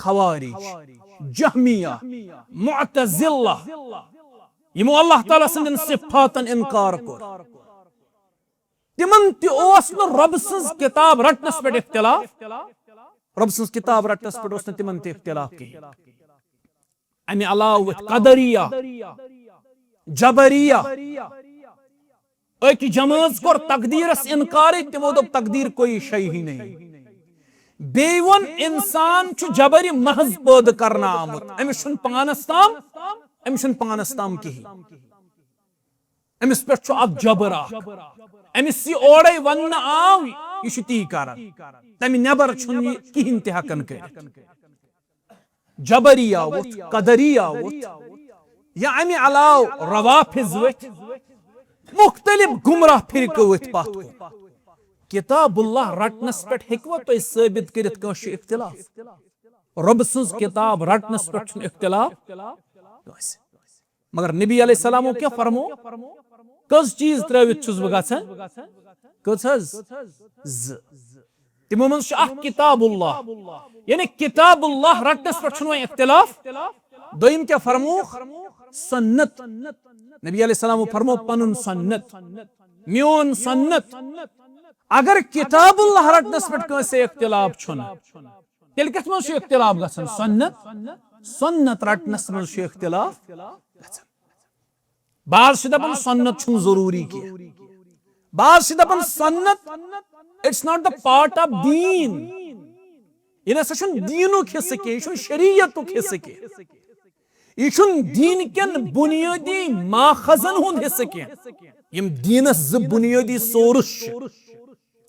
खवारिज, जहमिया, मुअतजिला यमो अल्लाह ताला सन्दन सिफातन इनकार कोर तिमन ति ओस न रब सन्स किताब रटनस पे इख्तिलाफ रब सन्स किताब रटनस पे ओस न तिमन ति इख्तिलाफ की अमि अलाव कदरिया जबरिया एक जमात कोर तकदीरस इनकार तिमो दोप तकदीर कोई शय ही नहीं बेवन इंसान छु जबरी महज पैद करना आमुत अमिस छुन पानस ताम की अमिस पे छु अक जबर अमिस यह ओड़े वन आव यह ती कर तमि नबर छुन किहिन ते हकन कर जबरिया वोथ कदरिया वोथ या अमि अलाव रवाफिज वथ मुख्तलिफ गुमराह फिरक वथ पथ किताबुल्लाह रटनस पे हेकवा तो साबित करित कश इख्तिलाफ रब सन्स किताब रटनस पे इख्तिलाफ मगर नबी अलैहिस्सलाम क्या फरमो कस चीज त्रवित छुस बह गछन कस तिमो मन किताबुल्लाह यानी किताबुल्लाह रटनस पे इख्तिलाफ दोयम क्या फरमो सन्नत नबी अलैहिस्सलाम फरमो पनुन सन्नत मियोन सन्नत अगर किताबुल्लाह रटनस पे कंसे इख्तिलाफ छुन तेल कस मन इख्तिलाफ गछन सन्नत रटनस मन इख्तिलाफ गछन बाज दपन सन्नत छुन जरूरी की बाज दपन सन्नत it's not the part of दीन यह नसा छुन दीनुक हिस्से के यह शरीयतुक हिस्से के यह दीन केन बुनियादी माखजन हुंद हिस्से के यम दीनस ज बुनियादी सोर्स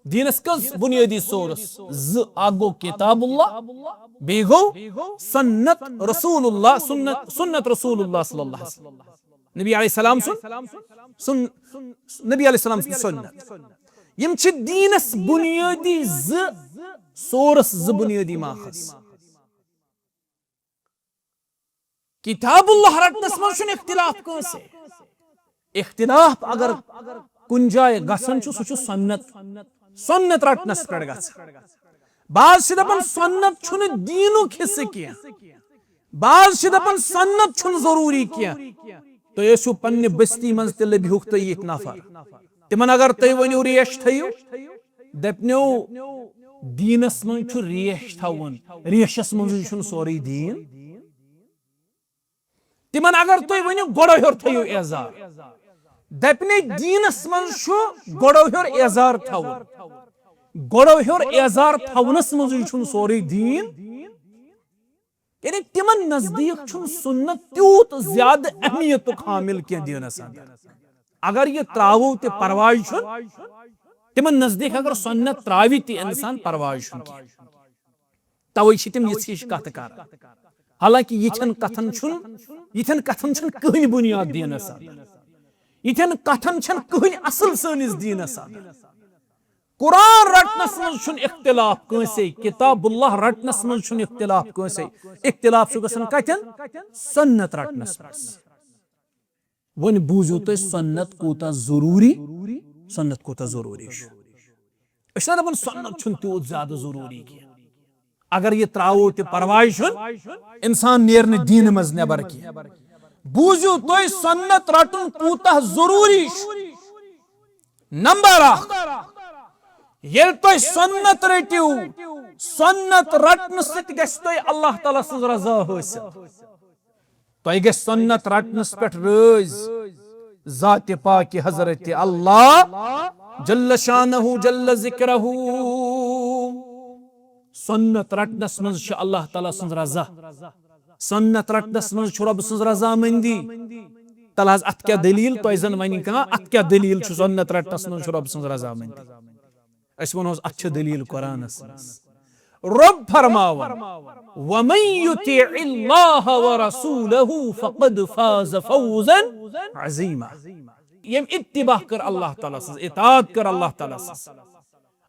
दीनस कस बुनियादी सोर्स ज आगो किताबुल्लाह बेगो सन्नत रसूलुल्लाह सुन्नत रसूलुल्लाह सल्लल्लाहु अलैहि वसल्लम नबी अलैहिस्सलाम नबी अलैहिस्सलाम सुन्नत यम छ दीनस बुनियादी ज सोर्स ज बुनियादी माखज किताबुल्लाह रटनस मन छुन इख्तिलाफ कंसे इख्तिलाफ अगर कुन जाय गसन छु सु सन्नत रटनस पे गछ बाज दपन सन्नत छुन दीनुक हिस्से किया बाज दपन सन्नत छुन जरूरी किया तो यसु पन्ने बस्ती मंज ते लबिहुक तो एक नफर तिमन अगर तय वनियो रेश थयो दपनो दीनस मन छु रेश थवन रेशस मन छु सोरी दीन तिमन अगर तय वनियो गोड़ो हेर थयो एजार दपने दीनस मन छु गोड़ो हेर एजार थवन गोड़ो हेर एजार थवनस मन छु सोरी दीन यानी तिमन नजदीक छुन सुन्नत त्यूत ज्यादा अहमियत हामिल के दीनस अगर ये त्रावो ते परवाह छुन तिमन नजदीक अगर सुन्नत त्रावी ते इंसान परवाह छुन तवै छ तिम यछ कथ कर हालांकि यथन कथन छुन कहन बुनियाद दीनस यथन कथन छन कहन असल सनिस दीनस कुरान रटनस मन छुन इख्तिलाफ कंसे किताबुल्लाह रटनस मन छुन इख्तिलाफ कंसे इख्तिलाफ छु गसन कतन सन्नत रटनस वन बूझो तो सन्नत कोता जरूरी अशना दपन सन्नत छुन त्यो ज्यादा जरूरी की अगर ये त्रावो ते परवाह छुन इंसान नेरने दीन मज नेबर की बूझो तो सन्नत रटन कोता जरूरी नंबर 1 ये तो सन्नत रटिव सन्नत रटन सत गस तो अल्लाह ताला सज रजा हासिल तो गस सन्नत रटनस पे रज जात पाक हजरत अल्लाह जल्ल शानहु जल्ल जिक्रहु सन्नत रटनस मज अल्लाह ताला सज रजा सन्नत रटनस मज रब सज रजा मंदी तलाज अत क्या दलील तो जन वन कह अत क्या दलील सन्नत रटनस मज रब सज रजा मंदी वनो अच्छ दलील कुरानस रब फरमावन वमन युतिइल्लाह व रसूलहु फक़द फाज़ फौज़न अज़ीमा यम इत्तिबा कर अल्लाह ताला से इताअत कर अल्लाह ताला से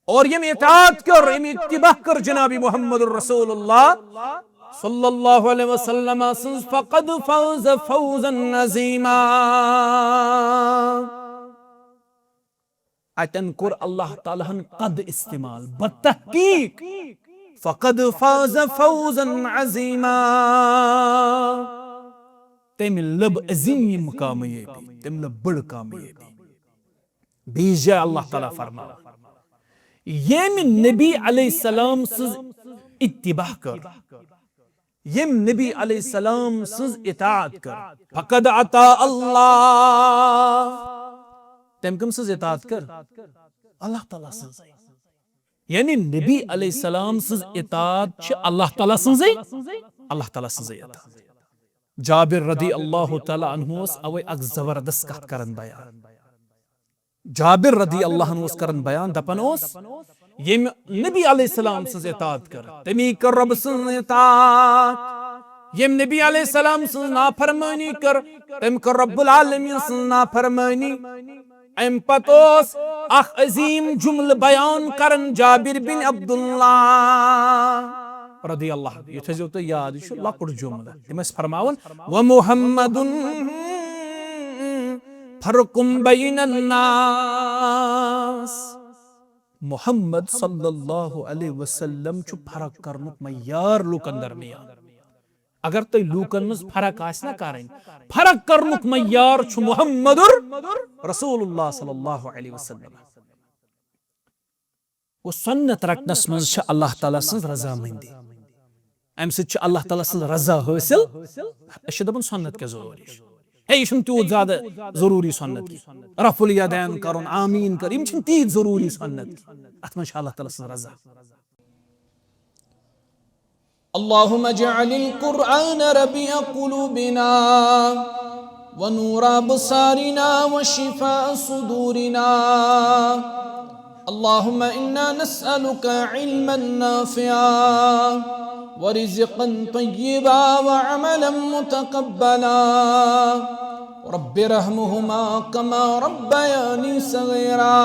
और यम इताअत कर यम इत्तिबा कर जनाबी मुहम्मदुर रसूलुल्लाह सल्लल्लाहु अलैहि वसल्लम फक़द फाज़ फौज़न अज़ीमा अतन कुर अल्लाह ताला कद इस्तेमाल बतहकीक फ़क़द फ़ाज़ फ़ौज़न अज़ीमा। तम लब अज़ीम कामयाबी, तम लब बड़ कामयाबी। बीजा अल्लाह ताला फरमा येम नबी अलैहिस्सलाम सज इत्तिबा कर, येम नबी अलैहिस्सलाम सज इताअत कर, फ़क़द अता अल्लाह, तम कम सज इताअत कर, अल्लाह ताला सज। यानी नबी अलैहिस्सलाम सज इताअत छ अल्लाह ताला सज, अल्लाह ताला सज इताअत। जाबिर रदी अल्लाह ताला अन्हु अवे अक जबरदस्त कथ करन बयान। जाबिर रदी अल्लाह अन्हु करन बयान दपन येम नबी अलैहिस्सलाम सज इताअत कर, तमी कर रब सज इताअत। येम नबी अलैहिस्सलाम सज नाफरमानी कर, तम कर रब्बुल आलमीन सज नाफरमानी। अम पतोस अख अजीम जुमल बयान करन जाबिर बिन अब्दुल्लाह रदी अल्लाह, ये थो तो याद लकुट जुमल तम फरमावन व मुहम्मदुन फरकुम बैनन नास। मुहम्मद सल्लल्लाहु अलैहि वसल्लम छु फरक करनुक मयार लूकन दरमियान। अगर तुम लूकन मज फरक आसना करें, फरक करनुक मयार छु मुहम्मदुर रसूलुल्लाह सल्लल्लाहु अलैहि वसल्लम। वो सुन्नत रखनस मज छ अल्लाह ताला सज रजामंदी, अम सच अल्लाह ताला सज रजा हासिल। अश दपन सुन्नत के जरूरी है, ये तूत ज्यादा जरूरी सुन्नत की रफुल यदैन करुन आमीन कर, यम तीत जरूरी सुन्नत की अत मज अल्लाह ताला सज रजा। अल्लाहुम्मा जअलिल कुरआन रबिया कुलूबिना व नूरा अबसारिना व शिफा सुदूरिना। अल्लाहुम्मा इन्ना नस्अलुका इल्मन नाफिआ व रिज़्क़न तय्यिबा व अमलन मुतक़ब्बला। रब्बिरहमुहुमा कमा रब्बयानी सग़ीरा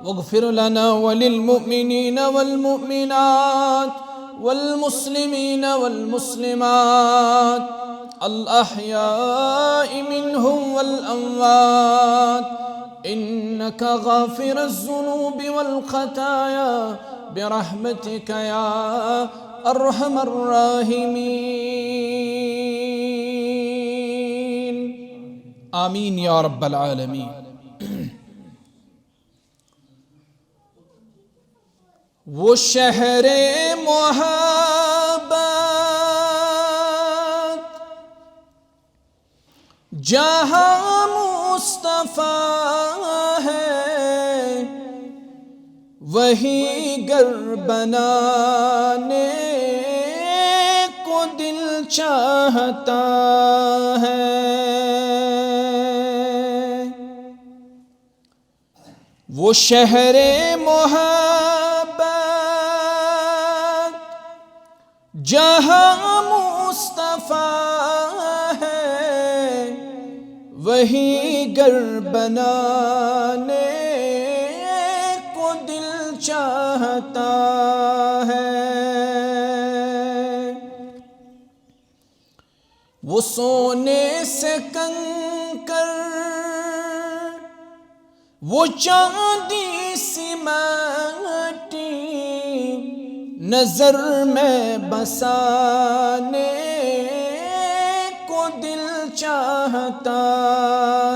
वग़्फ़िर लना व लिल मुमिनीन वल मुमिनात वल्मुस्लिमीन वल्मुस्लिमात अल अहयाइ मिनहुम वल अमवात इन्नका गाफिरुज़ ज़ुनूबि वल खताया बिरहमतिका या अर्हमर राहिमीन। आमीन या रब्बल आलमीन। वो शहरे मोहब्बत जहाँ मुस्तफा है, वही घर बनाने को दिल चाहता है। वो शहरे मोहब्बत जहाँ मुस्तफा है, वही घर बनाने को दिल चाहता है। वो सोने से कंकर, वो चांदी सी माटी नजर में बसाने को दिल चाहता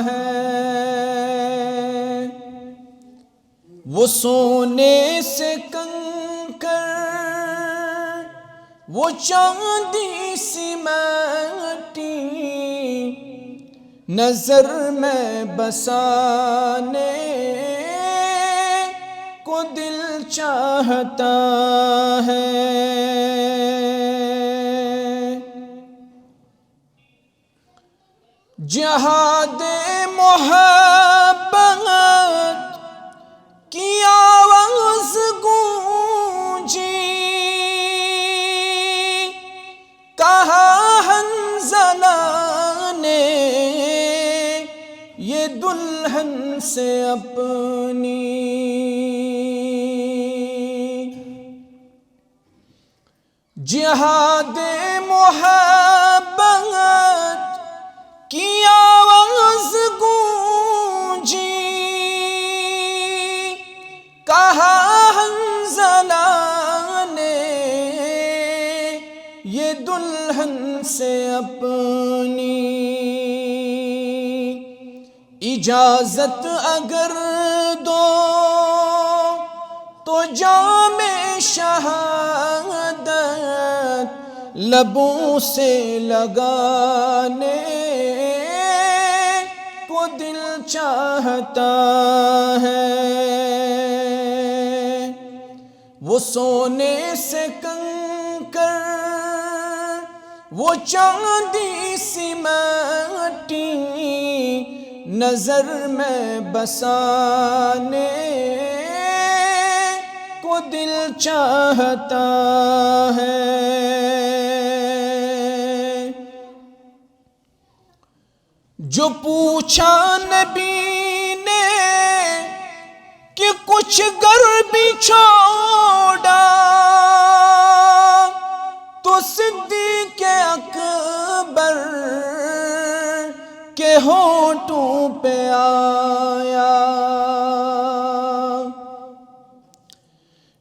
है। वो सोने से कंकर, वो चांदी सी माटी नजर में बसाने को दिल चाहता है। जिहादे मोहब्बत की आवाज गूंजी, कहा हंज़ला ने ये दुल्हन से अपनी। जिहादे मोहब्बत की आवाज गूंजी, कहा हंज़ला ये दुल्हन से अपनी इजाजत अगर दो तो जामे शहादत लबों से लगाने को दिल चाहता है। वो सोने से कंकर, वो चांदी सी माटी नजर में बसाने को दिल चाहता है। जो पूछा नबी ने कि कुछ घर भी छोड़ा तो सिद्दीक़ अकबर के होठों पे आया।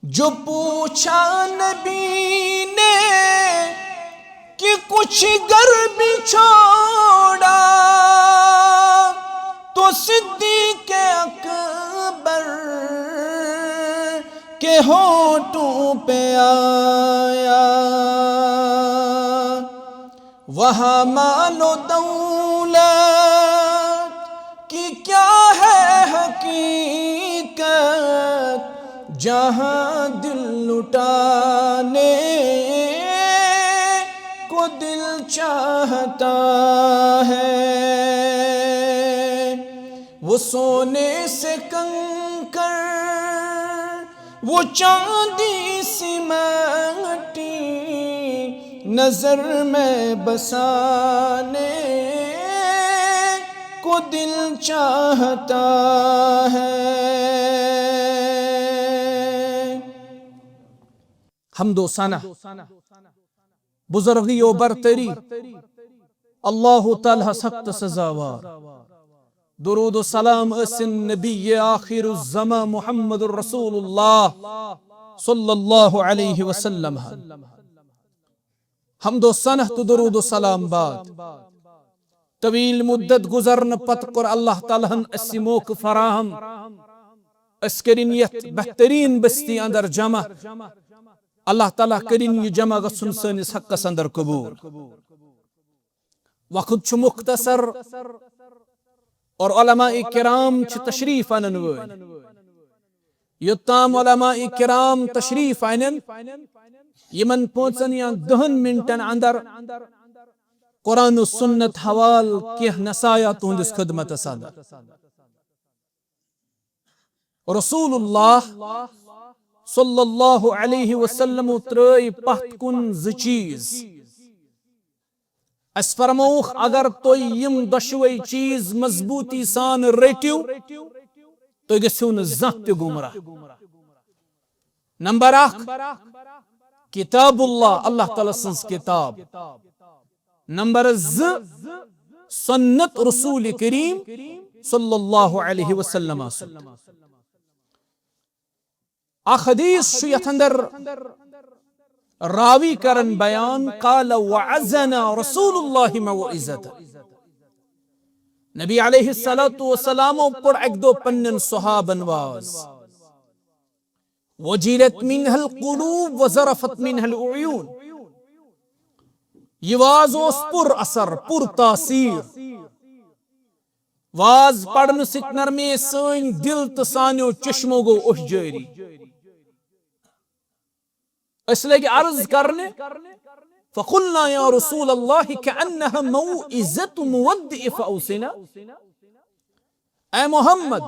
जो पूछा नबी ने कि कुछ घर भी छोड़ा तो सिद्दीक़ अकबर के होठों पे आया। वहाँ मालो दौलत की क्या है हकीकत, जहाँ दिल लुटाने को दिल चाहता है। वो सोने से कंकर, वो चांदी सी माटी नजर में बसाने को दिल चाहता है। हम्दो सना बुजुर्गी ओ बरतरी अल्लाह ताला सख्त सजावार। दुरूद व सलाम असिन नबी आखिरुज़्ज़मा मुहम्मदुर रसूलुल्लाह सल्लल्लाहु अलैहि वसल्लम। हम्दो सनह तो दुरूद व सलाम बाद तवील मुद्दत गुजरन पत कर अल्लाह ताला अस्सी मौक़ फराहम अस्करिन यत बेहतरीन बस्ती अंदर जमा। अल्लाह ताला करिन ये जमा गसुन सनिस हक्कस अंदर कबूल। वक्त छु मुख्तसर और उलमा-ए किराम छु तशरीफ अनन वोल। योत्ताम उलमा-ए किराम तशरीफ अनन यमन 5 या 10 मिनटन अंदर कुरान व सुन्नत हवाल के नसाया तुंदिस खिदमत अंदर। रसूलुल्लाह सल्लल्लाहु अलैहि वसल्लम त्रय पत कुन ज चीज। अस फरमोख अगर तो यम दशवे चीज मजबूती सान रटिव तो गो न जत गुमराह। नंबर 1 किताबुल्लाह अल्लाह ताला सन्स किताब। नंबर 2 सुन्नत रसूल करीम सल्लल्लाहु अलैहि वसल्लम। हदीस अंदर रावी करन बयान काल वअज़ना रसूलुल्लाह मौइज़त। नबी अलैहिस्सलातु वस्सलाम पर एक दो पन्नन सहाबन वाज वजीलत मिनहल कुलूब वज़रफत मिनहल उयून। ये वाज ओस पुर असर पुर तासीर। वाज पढ़न सित नरमे सन दिल तो सान्यो चश्मो गो ओह जारी। इसलिए अर्ज करने फ़क़ुल्ना या रसूल अल्लाह कअन्नहा मौइज़तु मुवद्दिअ फ़अौसिना। ऐ मोहम्मद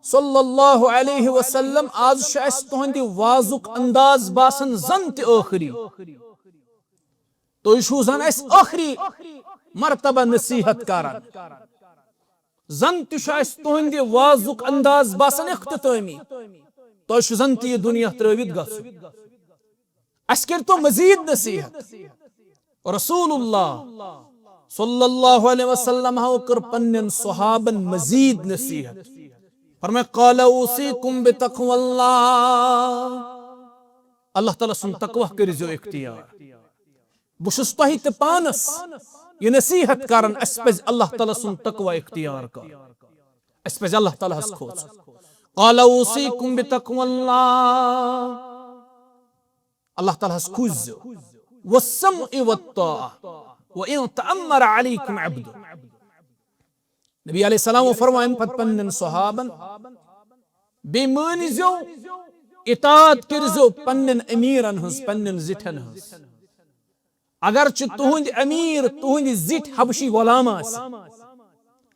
सल्लल्लाहु अलैहि वसल्लम आज शायद तुहंदि वाजुक अंदाज बासन जन ते आखिरी तो यशु जन अस आखिरी मर्तबा नसीहत करन। जन ते शायद तुहंदि वाजुक अंदाज बासन इख्तितामी तो यशु जन ते दुनिया त्रवित गस अस्कर तो मजीद नसीहत। रसूलुल्लाह सल्लल्लाहु अलैहि वसल्लम हो कर पन्नन सहाबन मजीद नसीहत फरमाया क़ाला उसीकुम बितक़वल्लाह। अल्लाह ताला सुन तक़वा करिजो इख्तियार। बुशुस तोहि ते पानस ये नसीहत करन अस पज अल्लाह ताला सुन तकवा इख्तियार कर अस पज अल्लाह ताला हस खोज क़ाला उसीकुम बितक़वल्लाह अल्लाह ताला हस खोज वस्समइ वत्ताअ व इन तअम्मर अलैकुम अब्दु नबी अलैहि सलाम फरमायन पत पन्नन सहाबन बेमानिजो इताअत करजो पन्नन अमीरन हंस पन्नन जिठन हंस अगर तुहंद अमीर तुहंद जिठ हबशी गुलाम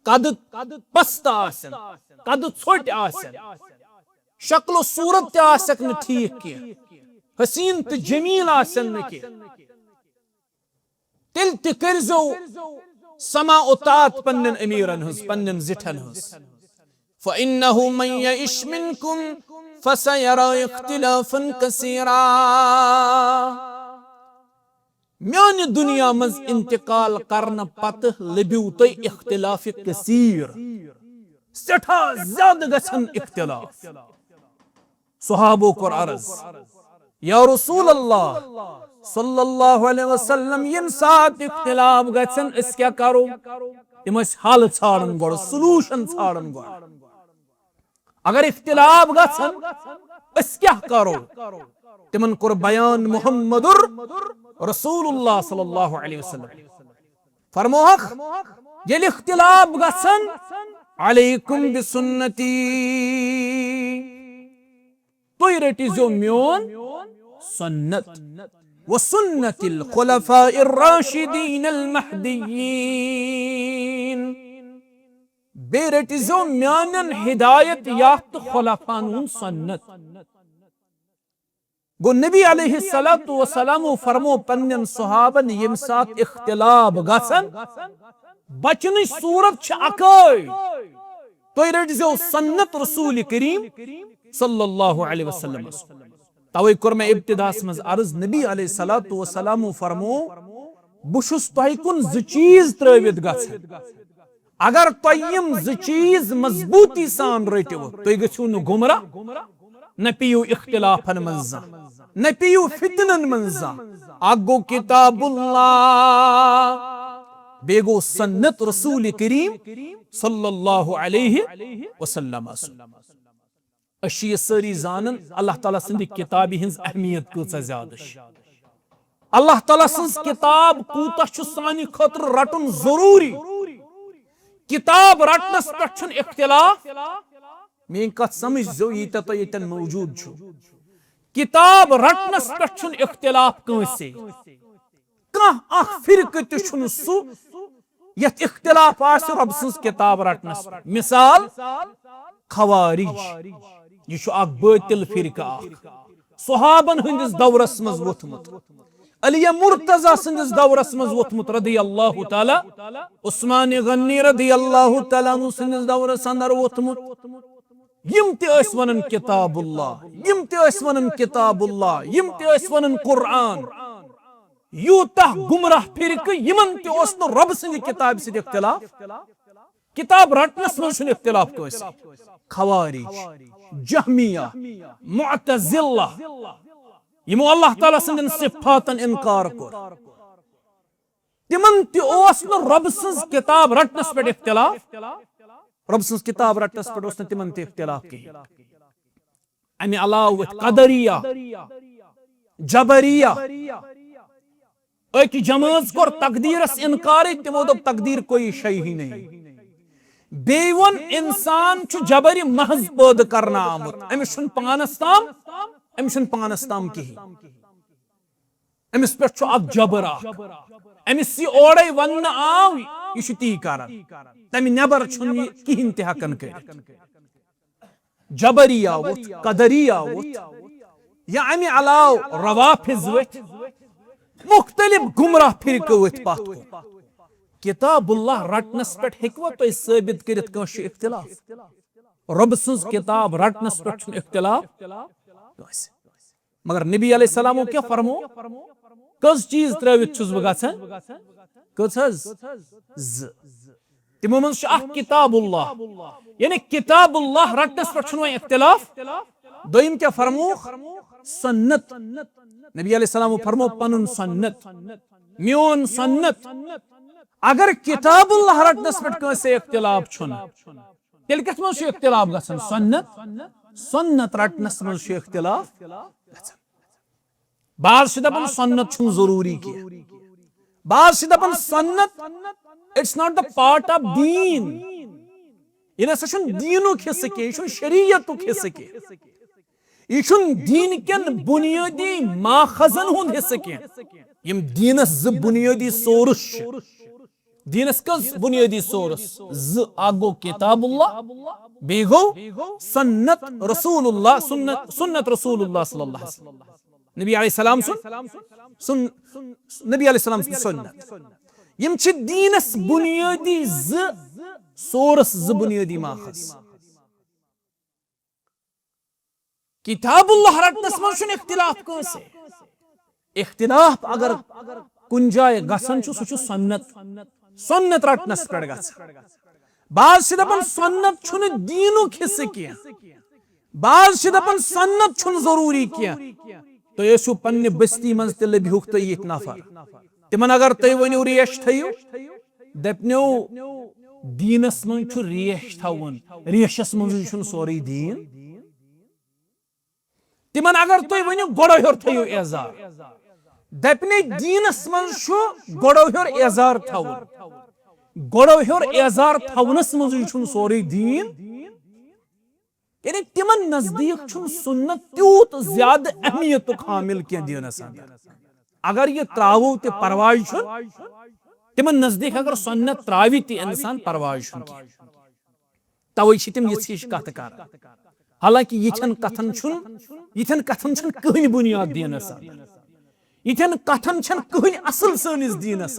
कद पस्त आसन कद छोट आसन शक्लो सूरत ते आसक न ठीक के हसीन तो जमील आसन न के तिल ते करजो समा उतात पन्नन अमीरन हंस पन्नन जिठन हंस फइन्नहु मन यइश मिनकुम फसयरा इख्तिलाफन कसीरा म्यान दुनिया मज इंतकाल करन पत लबिउ तै इख्तिलाफ कसीर सेठा ज्यादा गछन इख्तिलाफ सहाबो को अर्ज या रसूल अल्लाह सल्लल्लाहु अलैहि वसल्लम यम साथ इख्तिलाफ गछन इस क्या करो इम हल छाड़न गो सॉल्यूशन छाड़न गो अगर इख्तिलाफ गछन इस क्या करो तिमन कोर बयान मुहम्मदुर रसूलुल्लाह सल्लल्लाहु अलैहि वसल्लम फरमोहक ये इख्तिलाफ गसन अलैकुम बिसुन्नती तुई रटिजो म्योन सुन्नत व सुन्नतिल खुलफाइर राशिदीन अल महदिय्यीन बे रटिजो म्यानन हिदायत याफ्त खुलफानुन सुन्नत गो नबी अलैहिस्सलातु वस्सलाम फरमो पन्नन सहाबन यम साथ इख्तिलाफ गसन बचन सूरत छ अकै तोय रटजो सुन्नत रसूल करीम सल्लल्लाहु अलैहि वसल्लम तवै कोर मैं इब्तिदास मज अर्ज नबी अलैहिस्सलातु वस्सलाम फरमो बुशुस तोय कुन ज चीज त्रवित गसन अगर तोय यम ज चीज मजबूती सान रटिव तोय गछु न गुमरा न पियो इख्तिलाफन मंजा न पियो फितनन मंजा आगो किताबुल्लाह बेगो सुन्नत रसूल करीम सल्लल्लाहु अलैहि वसल्लम अशी सारी जानन अल्लाह ताला सिंद किताबी हिंस अहमियत कूचा ज्यादा अल्लाह ताला सिंस किताब कूता छु सानी खतर रटन जरूरी किताब रटनस पेठ छुन इख्तिलाफ मेन कत समझ जो यीता तो यतन मौजूद छु किताब रटनस पेठ छुन इख्तिलाफ कंसे कह अख फिरक त छुन सु यत इख्तिलाफ आस रब सन्स किताब रटनस मिसाल खवारिज ये छु अख बातिल फिरका सहाबन हंदिस दौरस मज वोथमुत अलिया मुर्तजा सन्दिस दौरस मज वोथमुत रदियल्लाहु ताला उस्मान गन्नी रदियल्लाहु ताला नु सन्दिस दौरस अंदर वोथमुत यम ते अस वनन किताबुल्लाह यम ते अस वनन किताबुल्लाह यम ते अस वनन कुरान यूता गुमराह फिरक यमन ते ओस न रब सिंह किताब से इख्तिलाफ किताब रटनस मज छुन इख्तिलाफ कस खवारिज जहमिया मुअतजिला यमो अल्लाह ताला सिंदन सिफातन इनकार कर तिमन ते ओस न रब सिंह किताब रटनस पे इख्तिलाफ रब सन्स किताब रटस पे उस तिमन ते इख्तिलाफ की अमे अलाव कदरिया जबरिया एक जमात कोर तकदीरस इनकार तिमो दोप तकदीर कोई शय ही नहीं बेवन इंसान छु जबरी महज पैद करना आमुत अमिस छुन पानस ताम की अमिस पे छु अक जबरा अमिस यह ओड़े वन आव यह ती कर तमि नबर छुन कहिन ते हकन कर जबरिया वोथ कदरिया वोथ या अमि अलाव रवाफिज वथ मुख्तलिफ गुमराह फिरक वथ पथ किताबुल्लाह रटनस पे हेकवा तो साबित करित कश इख्तिलाफ रब सन्स किताब रटनस पे इख्तिलाफ मगर नबी अलैहि सलाम क्या फरमो कस चीज त्रवित छुस बह गछन कस तिमो मन किताबुल्लाह यानी किताबुल्लाह रटनस पे इख्तिलाफ दोयम क्या फरमो सुन्नत नबी अलैहि सलाम फरमो पनुन सुन्नत म्योन सन्नत अगर किताबुल्लाह रटनस पे कंसे इख्तिलाफ छुन तेल कथ मज इख्तिलाफ गसन सन्नत सन्नत रटनस मज इख्तिलाफ गसन बाज दपन सन्नत छुन जरूरी की बाज दपन सन्नत it's not the part of दीन यह नसा दीनुक हिस्से के यह शरीयतुक हिस्से के यह दीन कन बुनियादी माखजन हुंद हिस्से के यम दीनस ज बुनियादी सोर्स दीनस कस बुनियादी सोर्स ज आगो किताबुल्लाह बेगो सुन्नत रसूलुल्लाह सुन्नत रसूलुल्लाह सल्लल्लाहु अलैहि वसल्लम नबी अलैहिस्सलाम नबी अलैहिस्सलाम सुन्नत यम छ दीनस बुनियादी ज सोर्स ज बुनियादी माखज किताबुल्लाह रटनस मज इख्तिलाफ कंसे इख्तिलाफ अगर कुन जाय गसन छु सु सुन्नत सुन्नत रटनस पे ग बाज दपन सुन्नत छुन दीनुक हिस्से की बाज दपन सुन्नत छुन जरूरी की तो यसु पन्ने बस्ती मज ते लब्युक तो यिक नफर तिमन अगर तय वनियो रेश थयो दपनो दीनस मज छु रेश थवन रेशस मज छु सोरी दीन तिमन अगर तय वनियो गोड़ो हेर थयो एजार दपने दीनस मज छु गोड़ो हेर एजार थवन गोड़ो हेर एजार थवनस मज छु सोरी दीन यानी तिमन नजदीक छु सुन्नत त्यूत ज्यादा अहमियत हामिल के दीनस अगर ये त्रावो ते परवाह छु तिमन नजदीक अगर सुन्नत त्रावी ते इंसान परवाह छु तवै छ तिम यछ कथ कर हालांकि यथन कथन छुन कहन बुनियाद दीनस यथन कथन छन कहन असल सनिस दीनस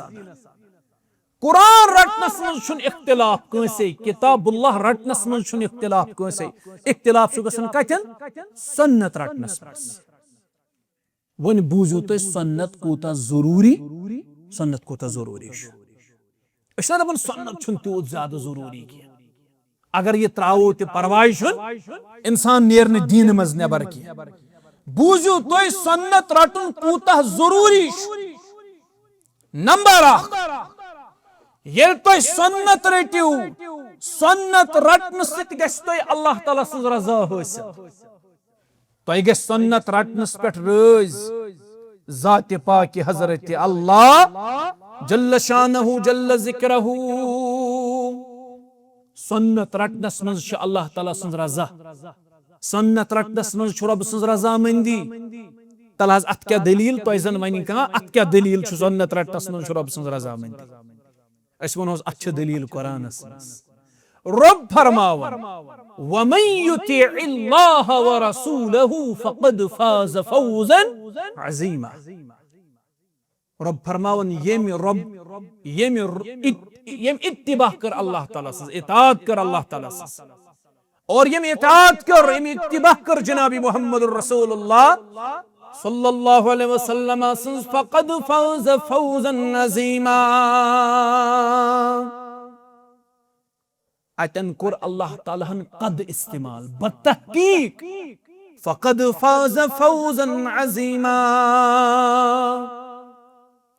कुरान रटनस मज छुन इख्तिलाफ कंसे किताबुल्लाह रटनस मज छुन इख्तिलाफ कंसे इख्तिलाफ छु गसन कथन सुन्नत रटनस मज वन बूझो तो सुन्नत कोता जरूरी सुन्नत कोता जरूरी छु दपन सुन्नत छुन त्यूत ज्यादा जरूरी की अगर ये त्रावो ते परवाह छुन इंसान नेर दीन मज नेबर की बूझो तो सुन्नत रटन कोता जरूरी नंबर ये तो सुन्नत रटिव सुन्नत रटन सत अल्लाह ताला सज रजा हासिल तय ग सुन्नत रटनस पे रोज जात पाक हजरत अल्लाह जल्ल शानहु जल्ल जिक्रहु सुन्नत रटनस मज अल्लाह ताला सज रजा सुन्नत रटनस मज रब सज रजामंदी तल अत क्या दलील तय जन वन कह अत क्या दलील सुन्नत रटनस मज रब सज रजामंदी वो अच्छ दलील कुरानस रब फरमावन वमन युतिइल्लाह व रसूलहु फक़द फाज़ फ़ौज़न अज़ीमा रब फरमावन यम इत्तिबा कर अल्लाह ताला से इताअत कर अल्लाह ताला से और यम इताअत कर यम इत्तिबा कर जनाबी मुहम्मदुर रसूलुल्लाह सल्लल्लाहु अलैहि वसल्लम फक़द फ़ाज़ फ़ौज़न अज़ीमा अतन कुर अल्लाह ताला कद इस्तेमाल बतहकीक फक़द फ़ाज़ फ़ौज़न अज़ीमा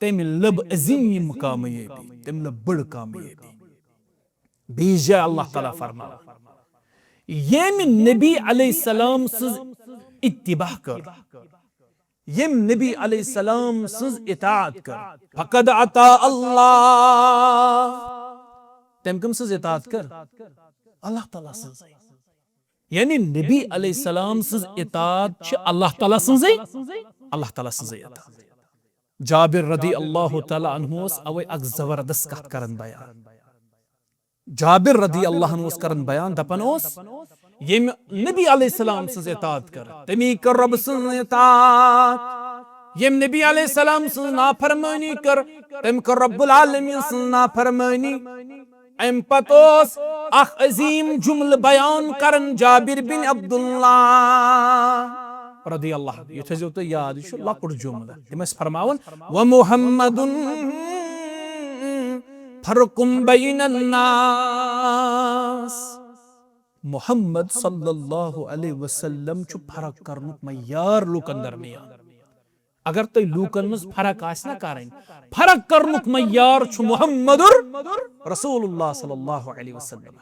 तम लब अज़ीम कामयाबी तम लब बड़ कामयाबी बीजा अल्लाह ताला फरमा यम नबी अलैहिस्सलाम सज इत्तिबा कर यम नबी अलैहिस्सलाम सज इताअत कर फक़द अता अल्लाह तम कम सज इताअत कर अल्लाह ताला सज यानी नबी अलैहिस्सलाम सज इताअत छ अल्लाह ताला सज इताअत जाबिर रदी अल्लाह ताला अन्हु अवै अक जबरदस्त कथ करन बयान जाबिर रदी अल्लाह अन्हु करन बयान दपन ओस यम नबी अलैहिस्सलाम सज इताअत कर तमी कर रब सज इताअत यम नबी अलैहिस्सलाम सज नाफरमानी कर तम कर रब्बुल आलमीन सज नाफरमानी अम पतोस अख अजीम जुमल बयान करन जाबिर बिन अब्दुल्लाह रदी अल्लाह ये थजो तो याद छु लकुट जुमल तमस फरमावन व मुहम्मदुन फरकुम बैनन नास मोहम्मद सल्लल्लाहु अलैहि वसल्लम छु फरक करनुक मयार लुकन दरमियान अगर तुम लूकन मज फरक आसना करें फरक करनुक मय्यार छु मुहम्मदुर रसूलुल्लाह सल्लल्लाहु अलैहि वसल्लम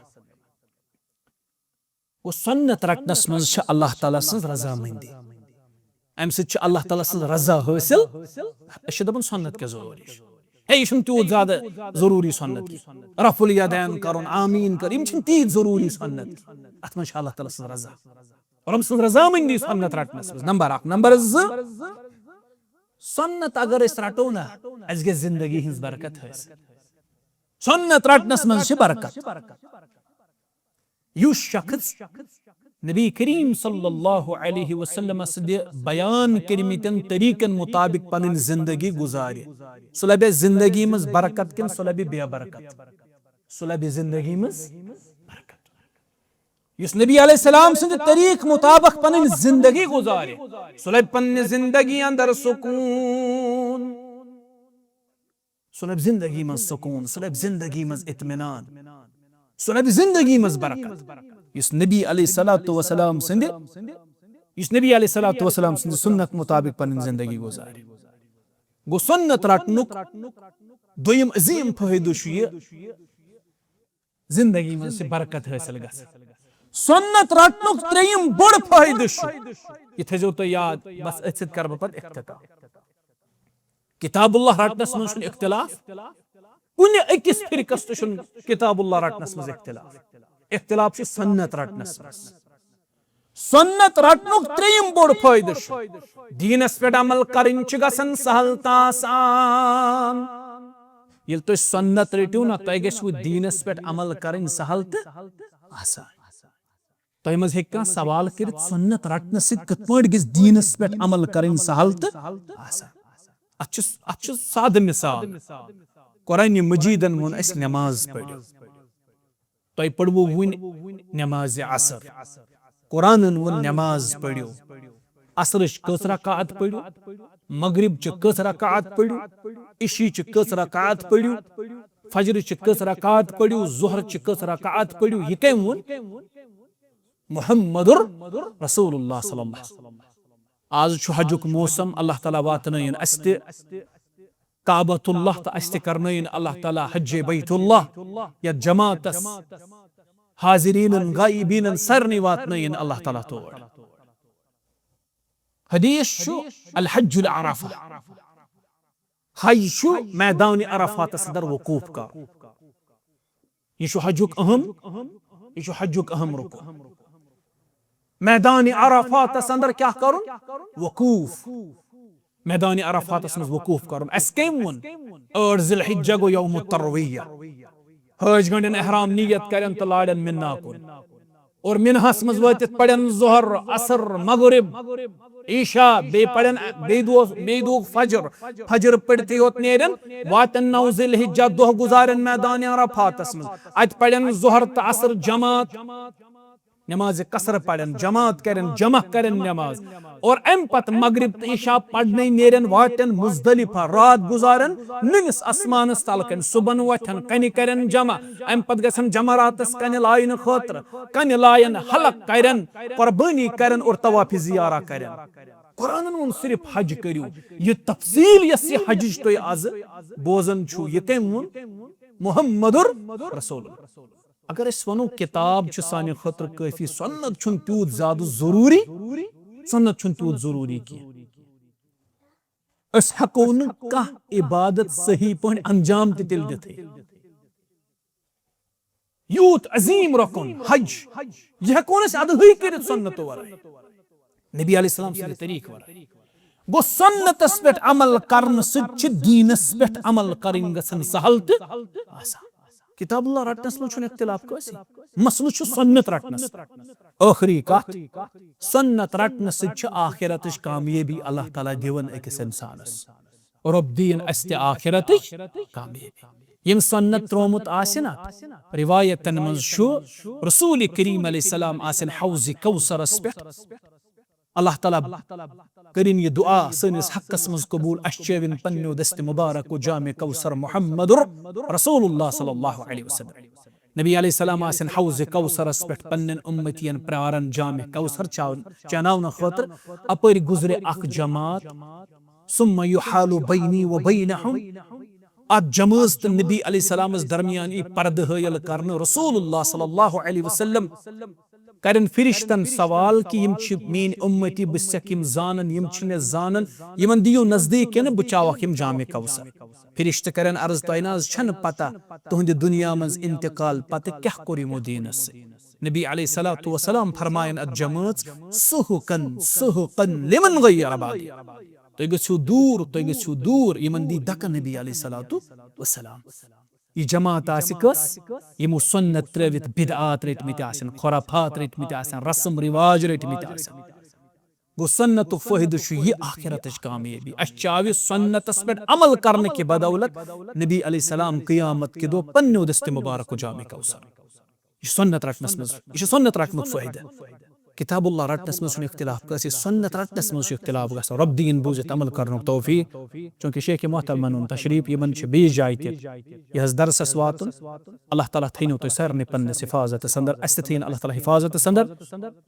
वो सुन्नत रटनस मज छ अल्लाह ताला सज रजामंदी अम सच अल्लाह ताला सज रजा हासिल अश दपन सुन्नत के जरूरी है यह तूत ज्यादा जरूरी सुन्नत रफुल यदैन करुन आमीन कर यम तीत जरूरी सुन्नत अत मज अल्लाह ताला सज रजा और हम सज रजामंदी सुन्नत रटनस मज नंबर 1 नंबर 2 सुन्नत अगर इस रटो ना अस गे जिंदगी हिंस बरकत है सुन्नत रटनस मज छ बरकत युस शख्स नबी करीम सल्लल्लाहु अलैहि वसल्लम सद बयान करमितन तरीकन मुताबिक पन जिंदगी गुजारे सुलबे जिंदगी मज बरकत किन सुलबे बेबरकत सुलबे जिंदगी मज बरकत युस नबी अलैहिस्सलाम सद तरीक मुताबिक पन जिंदगी गुजारे सुलब पन जिंदगी अंदर सुकून सुलब जिंदगी मज सुकून सुलब जिंदगी मज इत्मीनान सुलब जिंदगी मज बरकत इस नबी अलैहिस्सलातु वस्सलाम सिंध सुन्नत मुताबिक पन जिंदगी गुजारे गो सुन्नत रटनुक दोयम अजीम फायदो छु ये जिंदगी मज से बरकत हासिल गस सुन्नत रटनुक त्रेयम बड़ फायदो छु ये थजो तो याद बस असित कर पत इख्तिताम किताबुल्लाह रटनस मज छु इख्तिलाफ कुन अकिस फिरकस तो छु किताबुल्लाह रटनस मज इख्तिलाफ छु सुन्नत रटनस मज सुन्नत रटनुक त्रेयम बड़ फायदो छु दीनस पे अमल करन छु गसन सहल आसान ये तो सुन्नत रटियो ना तो गो दीनस पे अमल करन सहल तो आसान तुम मज हेक सवाल कर सुन्नत रटन सत गस दीनस पे अमल करन सहल तो आसान अच साद मिसाल कुरान मजीदन वोन अस नमाज पढ़ो तुम पढ़वो वन नमाज असर कुरानन वोन नमाज पढ़ो असर कस रकात पढ़ो मगरिब कस रकात पढ़ो इशी कस रकात पढ़ो फजर कस रकात पढ़ो जुहर कस रकात पढ़ो यह कम वोन मुहम्मदुर रसूलुल्लाह सल्लल्लाहु अलैहि वसल्लम आज छु हजुक मौसम अल्लाह ताला वातनयन अस्ते काबतुल्लाह अस्ते करनयन अल्लाह ताला हज बैतुल्लाह या जमातस हाजिरीन गायबीन सरनी वातनयन अल्लाह ताला तो हदीस छु अल हज्जुल अरफा हज छु मैदान अरफात सदर वकूफ का ये छु हजुक अहम रुकन मैदान अरफात अंदर क्या करुन वकूफ मैदान अरफात मज वकूफ करुन अस कम वोन 8 ज़िलहिज्जा गो यौम तरविया हज गंडन एहराम नियत करन तो लाडन मिन्ना कुन और मिन्हस मज वतित पड़न ज़ोहर असर मगरिब ईशा बे पड़न बेदो फजर पड़ते होत नेरन वातन 9 ज़िलहिज्जा दोह गुजारन मैदान अरफात मज अत पड़न ज़ोहर तो असर जमात नमाज कसर पढ़न जमात करन जमा करन नमाज और अम पत मगरिब तो ईशा पढ़ने नेरन वाटन मुजदलिफा रात गुजारन नस आसमानस तलकन सुबन वथन कनि करन जमा अम पत गसन जमरातस कनि लायन खतर कनि लायन हलक करन कुर्बानी करन और तवाफी जियारा करन कुरान वोन सिर्फ हज करियो ये तफसील यस हज तो आज बोजन छु ये कम वोन मुहम्मदुर रसूलुल्लाह अगर इस वनो किताब साने खतर काफी सुन्नत छुन तूत ज्यादा जरूरी सुन्नत छुन तूत जरूरी की अस हको न का इबादत सही पन अंजाम तिल दिथे यूत अजीम रकुन हज यह कौन से अदही कर सुन्नत वर नबी अलैहिस्सलाम से तरीक वर गो सुन्नतस पे अमल करन सच दीनस पे अमल करिन गसन सहल त आसान किताबुल्लाह रटनस में इख्तिलाफ कैसे मसलु सुन्नत रटनस आखिरी कत सुन्नत रटनस आखिरत कामयाबी अल्लाह ताला दिवन अकिस इंसानस रब दीन अस्ते आखिरत कामयाबी यम सुन्नत त्रोमुत आसिना रिवायतन मज रसूल करीम अलैहिस्सलाम आसिन हौज कौसरस पे अल्लाह ताला करिन ये दुआ सनिस हक्कस मज कबूल अश्चविन पन्नो दस्त मुबारक जामे कौसर मुहम्मदुर रसूलुल्लाह सल्लल्लाहु अलैहि वसल्लम नबी अलैहिस्सलाम आसिन हौज कौसरस पे पन्नन उम्मतियन प्रारन जामे कौसर चनावन खतर अपर गुजरे अख जमात सुम्मा युहालु बैनी व बैनहुम अत जमाज तो नबी अलैहिस्सलाम दरमियान पर्द हायल करने रसूलुल्लाह सल्लल्लाहु अलैहि वसल्लम करन फिरिश्तन सवाल कि यम मीन उम्मती बसक यम जानन यम मे जानन यमन दियो नजदीक न बचावक यम जामे कौसर फिरिश्त करन अर्ज तोयना छन पता तुहंद दुनिया मज इंतकाल पता क्या कोर यमो दीनस नबी अलैहिस्सलातु वसलाम फरमायन अत जमाज सुहुकन लिमन गय्यर बादी तो गो दूर यमन दी दक नबी अलैहिस्सलातु वसलाम ये जमात आसिकस यमो सुन्नत त्रवित बिदआत रटमित आसन खुराफात रटमित आसन रस्म रिवाज रटमित आसन गो सुन्नत फायदे ये आखिरत कामयाबी अचाव सुन्नतस पे अमल करने के बदौलत नबी अलैहिस्सलाम क़ियामत के दो पन्नो दस्त मुबारक जामे कौसर ये सुन्नत रटनस मज ये सुन्नत रटमुक फायदे किताबुल्लाह रटनस मज इख्तिलाफ कस सुन्नत रटनस मज इख्तिलाफ गस रब दीन बूजित अमल करनुक तौफीक चूंकि शेख मोहतरमन तशरीफ यमन बीस जाय यह दरसस वातुन अल्लाह ताला थैनो तो सरने पन्नस हिफाजत संदर अस थैन अल्लाह ताला हिफाजत संदर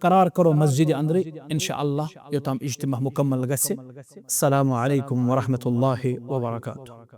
करार करो मस्जिद अंदर इंशाअल्लाह योतम इज्तिमा मुकम्मल गसे अस्सलामु अलैकुम व रहमतुल्लाहि व बरकातुहू।